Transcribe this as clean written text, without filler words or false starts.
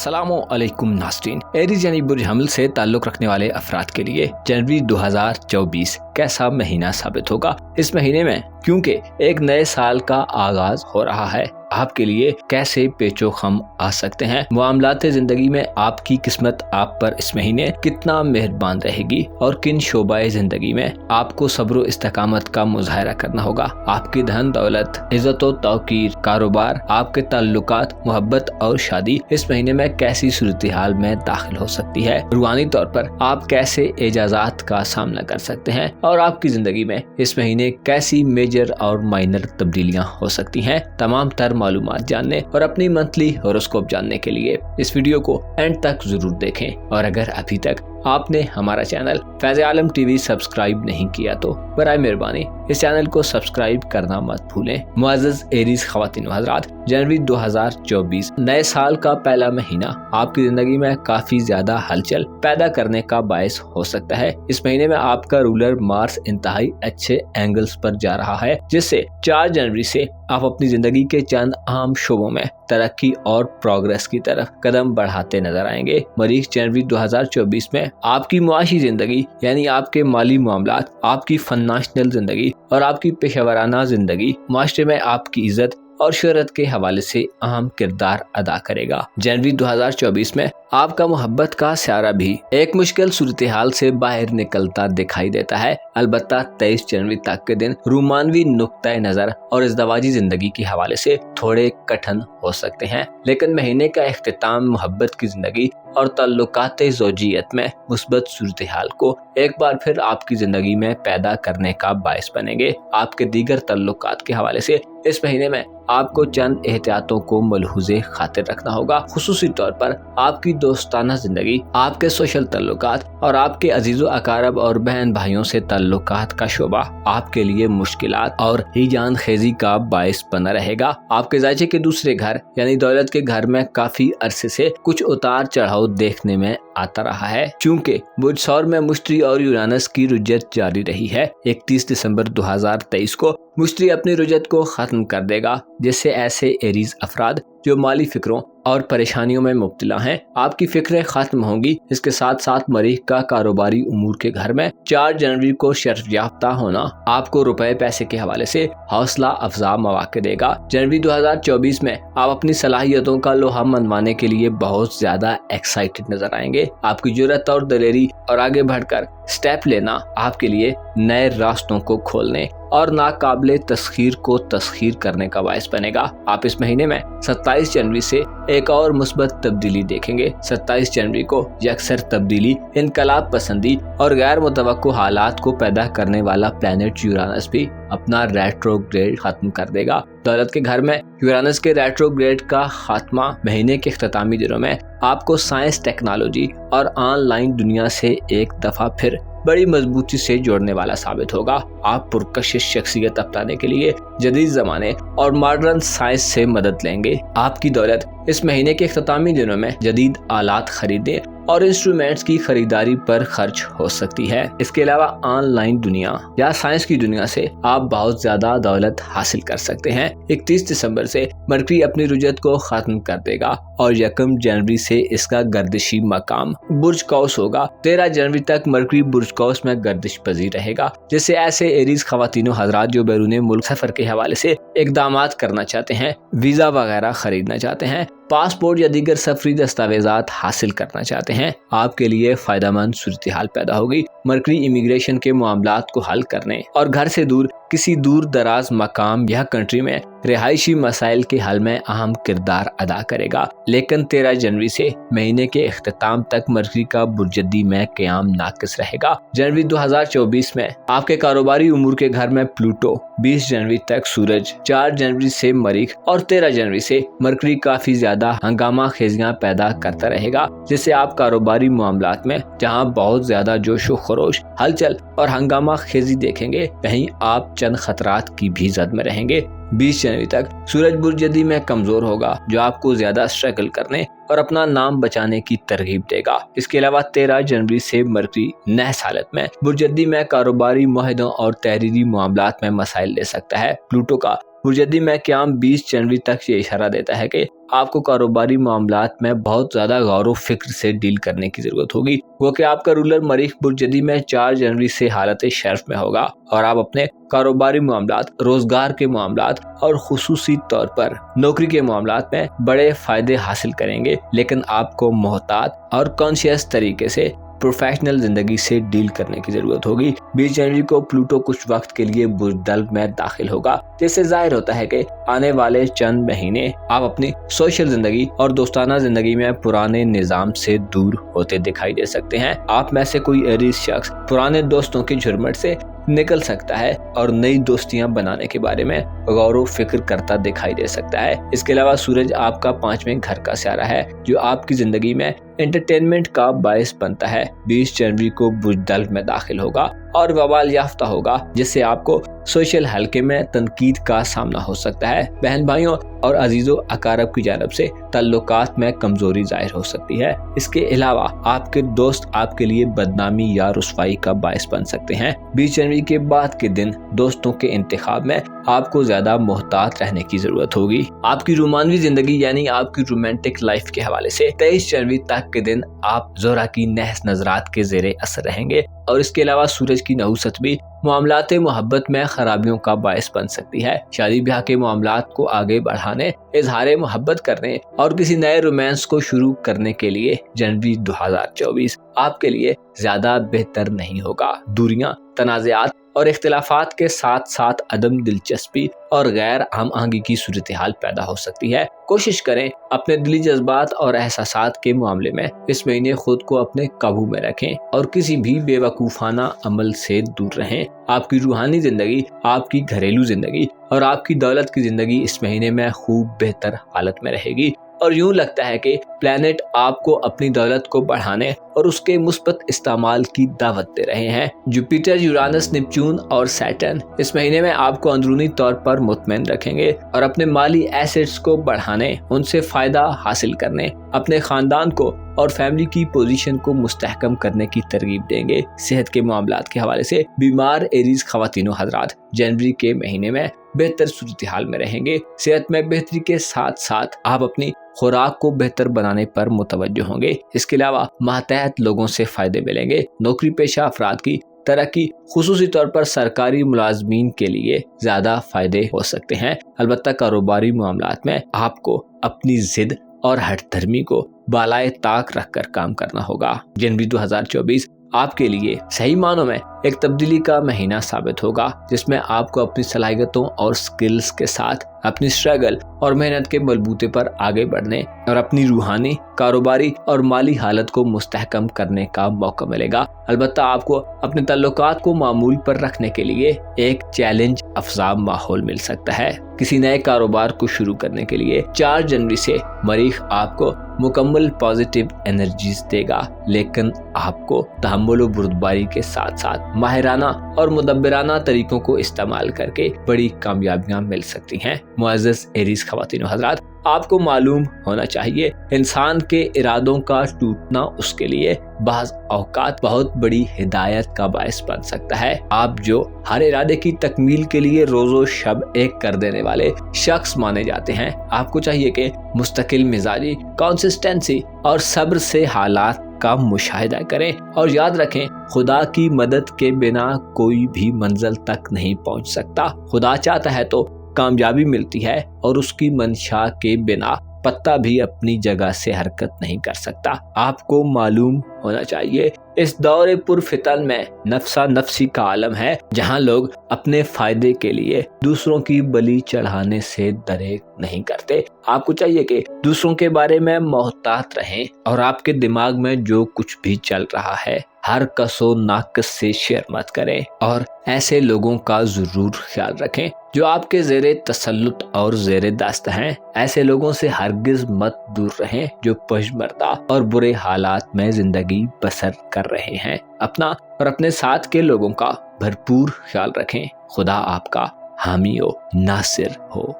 अस्सलामुअलैकुम नाज़रीन। एरीज यानी बुर्ज हमल से ताल्लुक़ रखने वाले अफराद के लिए जनवरी 2024 कैसा महीना साबित होगा। इस महीने में क्योंकि एक नए साल का आगाज हो रहा है, आपके लिए कैसे पेचो खम आ सकते हैं। मामलाते जिंदगी में आपकी किस्मत आप पर इस महीने कितना मेहरबान रहेगी और किन शोबाए जिंदगी में आपको सब्र इस्तकामत का मुजाहरा करना होगा। आपकी धन दौलत, इज्जत व तौकीर, कारोबार, आपके ताल्लुकात, मोहब्बत और शादी इस महीने में कैसी सूरत हाल में दाखिल हो सकती है। रूहानी तौर पर आप कैसे एजाजात का सामना कर सकते हैं और आपकी जिंदगी में इस महीने कैसी मेजर और माइनर तब्दीलियां हो सकती हैं। तमाम तर मालूमात जानने और अपनी मंथली हॉरोस्कोप जानने के लिए इस वीडियो को एंड तक जरूर देखें। और अगर अभी तक आपने हमारा चैनल फैज़ आलम टीवी सब्सक्राइब नहीं किया तो बराए मेहरबानी इस चैनल को सब्सक्राइब करना मत भूलें। मुअज़्ज़ज़ एरीज ख़वातीन व हज़रात, जनवरी 2024 नए साल का पहला महीना आपकी जिंदगी में काफी ज्यादा हलचल पैदा करने का बायस हो सकता है। इस महीने में आपका रूलर मार्स इंतहाई अच्छे एंगल्स पर जा रहा है, जिससे 4 जनवरी से आप अपनी जिंदगी के चंद अहम शोबों में तरक्की और प्रोग्रेस की तरफ कदम बढ़ाते नजर आएंगे। मरीख जनवरी 2024 में आपकी मुआशी जिंदगी यानी आपके माली मामलात, आपकी फाइनेंशियल जिंदगी और आपकी पेशेवराना जिंदगी माशरे में आपकी इज्जत और शोहरत के हवाले से अहम किरदार अदा करेगा। जनवरी 2024 में आपका मोहब्बत का स्यारा भी एक मुश्किल सूरत हाल से बाहर निकलता दिखाई देता है। अलबत्ता 23 जनवरी तक के दिन रूमानवी नुक्ता नजर और इज़्दवाजी जिंदगी के हवाले से थोड़े कठिन हो सकते हैं, लेकिन महीने का इख्तिताम मोहब्बत की जिंदगी और ताल्लुकात ज़ौजियत में मुस्बत सूरत हाल को एक बार फिर आपकी जिंदगी में पैदा करने का बायस बनेंगे। आपके दीगर ताल्लुकात के हवाले से इस महीने में आपको चंद एहतियातों को मलहूज़े खातिर रखना होगा। खुसूसी तौर पर आपकी दोस्ताना जिंदगी, आपके सोशल ताल्लुकात और आपके अजीज़ो अकारब और बहन भाइयों से ताल्लुकात का शोबा आपके लिए मुश्किलात और हिजान खेजी का बायस बना रहेगा। आपके जायचे के दूसरे घर यानी दौलत के घर में काफी अरसे से कुछ उतार चढ़ाव देखने में आता रहा है। चूँकि बुर्ज सौर में मुश्तरी और यूरानस की रुजत जारी रही है, 31 दिसंबर 2023 को मुश्तरी अपनी रुजत को खत्म कर देगा, जिससे ऐसे एरीज अफराद जो माली फिक्रों और परेशानियों में मुब्तला हैं, आपकी फिक्रें खत्म होंगी। इसके साथ साथ मरीख का कारोबारी उमूर के घर में 4 जनवरी को शर्फ याफ्ता होना आपको रुपए पैसे के हवाले से हौसला अफजा मौके देगा। जनवरी 2024 में आप अपनी सलाहियतों का लोहा मनवाने के लिए बहुत ज्यादा एक्साइटेड नजर आएंगे। आपकी जुर्रत और दलेरी और आगे बढ़कर स्टेप लेना आपके लिए नए रास्तों को खोलने और नाकाबिले तस्खीर को तस्खीर करने का बायस बनेगा। आप इस महीने में 27 जनवरी से एक और मुस्बत तब्दीली देखेंगे। 27 जनवरी को यकसर तब्दीली, इनकलाब पसंदी और गैर मुतवक्को हालात को पैदा करने वाला प्लैनेट यूरानस भी अपना रेट्रोग्रेड खत्म कर देगा। दौलत के घर में यूरानस के रेट्रोग्रेड का खात्मा महीने के इख्तितामी दिनों में आपको साइंस, टेक्नोलॉजी और ऑनलाइन दुनिया से एक दफा फिर बड़ी मजबूती से जोड़ने वाला साबित होगा। आप पुरकशिश शख्सियत अपनाने के लिए जदीद जमाने और मॉडर्न साइंस से मदद लेंगे। आपकी दौलत इस महीने के इख्तितामी दिनों में जदीद आलात खरीदने और इंस्ट्रूमेंट्स की खरीदारी पर खर्च हो सकती है। इसके अलावा ऑनलाइन दुनिया या साइंस की दुनिया से आप बहुत ज्यादा दौलत हासिल कर सकते हैं। 31 दिसंबर से मरकरी अपनी रुजत को खत्म कर देगा और 1 जनवरी से इसका गर्दिशी मकाम बुर्ज कौस होगा। 13 जनवरी तक मरकरी बुर्ज कौस में गर्दिश पजीर रहेगा, जिससे ऐसे एरीज खवातीनों हजरात जो बैरून मुल्क सफर के हवाले से इकदामात करना चाहते हैं, वीजा वगैरह खरीदना चाहते हैं, पासपोर्ट या दीगर सफरी दस्तावेजात हासिल करना चाहते हैं, आपके लिए फायदेमंद सूरत हाल पैदा होगी। मरकरी इमिग्रेशन के मामलात को हल करने और घर से दूर किसी दूर दराज मकाम या कंट्री में रिहायशी मसाइल के हल में अहम किरदार अदा करेगा। लेकिन 13 जनवरी से महीने के इख्तिताम तक मरकरी का बुर्जदी में क़याम नाकिस रहेगा। जनवरी 2024 में आपके कारोबारी उमूर के घर में प्लूटो, 20 जनवरी तक सूरज, 4 जनवरी से मरीख और 13 जनवरी से मरकरी काफी ज्यादा हंगामा खेजियां पैदा करता रहेगा, जिससे आप कारोबारी मामलात में जहां बहुत ज्यादा जोशो खरोश, हलचल और हंगामा खेजी देखेंगे, वहीं आप चंद खतरात की भी जद में रहेंगे। 20 जनवरी तक सूरज बुर्जदी में कमजोर होगा, जो आपको ज्यादा स्ट्रगल करने और अपना नाम बचाने की तरगीब देगा। इसके अलावा 13 जनवरी से मरकरी नहस हालत में बुर्जदी में कारोबारी मुआहदों और तहरीरी मामलात में मसाइल ले सकता है। प्लूटो का बुर्जदी में क़याम 20 जनवरी तक ये इशारा देता है कि आपको कारोबारी मामलात में बहुत ज़्यादा गौर व फिक्र से डील करने की ज़रूरत होगी। वो कि आपका रूलर मरीख बुर्जदी में 4 जनवरी से हालत शर्फ में होगा और आप अपने कारोबारी मामलात, रोजगार के मामलात और खुसूसी तौर पर नौकरी के मामलात में बड़े फायदे हासिल करेंगे, लेकिन आपको मोहतात और कॉन्शियस तरीके से प्रोफेशनल जिंदगी से डील करने की जरूरत होगी। 20 जनवरी को प्लूटो कुछ वक्त के लिए बुज़दल में दाखिल होगा, जिससे जाहिर होता है कि आने वाले चंद महीने आप अपनी सोशल जिंदगी और दोस्ताना जिंदगी में पुराने निजाम से दूर होते दिखाई दे सकते हैं। आप में से कोई एरीज शख्स पुराने दोस्तों की झुरमट से निकल सकता है और नई दोस्तियां बनाने के बारे में गौर व फिक्र करता दिखाई दे सकता है। इसके अलावा सूरज आपका 5वें घर का सितारा है, जो आपकी जिंदगी में एंटरटेनमेंट का बायस बनता है। 20 जनवरी को बुज़दल में दाखिल होगा और वबाल याफ्ता होगा, जिससे आपको सोशल हलके में तनकीद का सामना हो सकता है। बहन भाइयों और अजीजों अकारब की जानब से ताल्लुकात में कमजोरी जाहिर हो सकती है। इसके अलावा आपके दोस्त आपके लिए बदनामी या रुसवाई का बायस बन सकते हैं। 20 जनवरी के बाद के दिन दोस्तों के इंतखाब में आपको ज्यादा मोहतात रहने की जरूरत होगी। आपकी रोमानवी जिंदगी यानी आपकी रोमांटिक लाइफ के हवाले से 23 जनवरी तक के दिन आप जोरा की नहस नजरात के जेरे असर रहेंगे और इसके अलावा सूरज की नहुसत भी मामलाते मोहब्बत में खराबियों का बायस बन सकती है। शादी ब्याह के मामलात को आगे बढ़ाने, इजहार मोहब्बत करने और किसी नए रोमांस को शुरू करने के लिए जनवरी 2024 आपके लिए ज्यादा बेहतर नहीं होगा। दूरियां, तनाज़ात और इख्तिलाफात के साथ साथ अदम दिलचस्पी और गैर हम आहंगी की सूरत हाल पैदा हो सकती है। कोशिश करें अपने दिली जज्बात और एहसासात के मामले में इस महीने खुद को अपने काबू में रखें और किसी भी बेवकूफ़ाना अमल से दूर रहें। आपकी रूहानी जिंदगी, आपकी घरेलू जिंदगी और आपकी दौलत की जिंदगी इस महीने में खूब बेहतर हालत में रहेगी और यूं लगता है कि प्लैनेट आपको अपनी दौलत को बढ़ाने और उसके मुस्बत इस्तेमाल की दावत दे रहे हैं। जुपिटर, यूरानस, नेपच्यून और सैटर्न इस महीने में आपको अंदरूनी तौर पर मुतमईन रखेंगे और अपने माली एसेट्स को बढ़ाने, उनसे फायदा हासिल करने, अपने खानदान को और फैमिली की पोजीशन को मुस्तहकम करने की तरगीब देंगे। सेहत के मामलात के हवाले से बीमार एरीज ख्वातीनो हजरात जनवरी के महीने में बेहतर सूरत हाल में रहेंगे। सेहत में बेहतरी के साथ साथ आप अपनी खुराक को बेहतर बनाने पर मुतवज्जो होंगे। इसके अलावा मातहत लोगों से फायदे मिलेंगे। नौकरी पेशा अफराद की तरक्की खुसूसी तौर पर सरकारी मुलाजमीन के लिए ज्यादा फायदे हो सकते हैं। अलबत्ता कारोबारी मामलात में आपको अपनी जिद और हट धर्मी को बालाए ताक रखकर काम करना होगा। जनवरी 2024 आपके लिए सही मानों में एक तब्दीली का महीना साबित होगा, जिसमें आपको अपनी सलाहियतों और स्किल्स के साथ अपनी स्ट्रगल और मेहनत के बलबूते पर आगे बढ़ने और अपनी रूहानी, कारोबारी और माली हालत को मुस्तहकम करने का मौका मिलेगा। अलबत्ता आपको अपने ताल्लुकात को मामूल पर रखने के लिए एक चैलेंज अफजा माहौल मिल सकता है। किसी नए कारोबार को शुरू करने के लिए 4 जनवरी से मरीख आपको मुकम्मल पॉजिटिव एनर्जीज देगा, लेकिन आपको तहम्मुल और बुर्दबारी के साथ साथ माहिराना और मुदब्बिराना तरीकों को इस्तेमाल करके बड़ी कामयाबियां मिल सकती हैं। मुअज़्ज़ज़ एरीज ख्वातीन हज़रात, आपको मालूम होना चाहिए इंसान के इरादों का टूटना उसके लिए बाज़ औकात बहुत बड़ी हिदायत का बायस बन सकता है। आप जो हर इरादे की तकमील के लिए रोजो शब एक कर देने वाले शख्स माने जाते हैं, आपको चाहिए कि मुस्तकिल मिजाजी, कंसिस्टेंसी और सब्र से हालात का मुशाहिदा करें और याद रखें, खुदा की मदद के बिना कोई भी मंजिल तक नहीं पहुंच सकता। खुदा चाहता है तो कामयाबी मिलती है और उसकी मंशा के बिना पत्ता भी अपनी जगह से हरकत नहीं कर सकता। आपको मालूम होना चाहिए इस दौरे पुरफितन में नफ्सा नफ्सी का आलम है, जहां लोग अपने फायदे के लिए दूसरों की बलि चढ़ाने से दरेक नहीं करते। आपको चाहिए कि दूसरों के बारे में मोहतात रहें और आपके दिमाग में जो कुछ भी चल रहा है हर कसो नाकस से शेयर मत करें और ऐसे लोगों का जरूर ख्याल रखें जो आपके ज़ेरे तसल्लुत और ज़ेरे दस्त हैं। ऐसे लोगों से हरगिज मत दूर रहें जो पशमर्दा और बुरे हालात में जिंदगी बसर कर रहे हैं। अपना और अपने साथ के लोगों का भरपूर ख्याल रखें। खुदा आपका हामी हो, नासिर हो।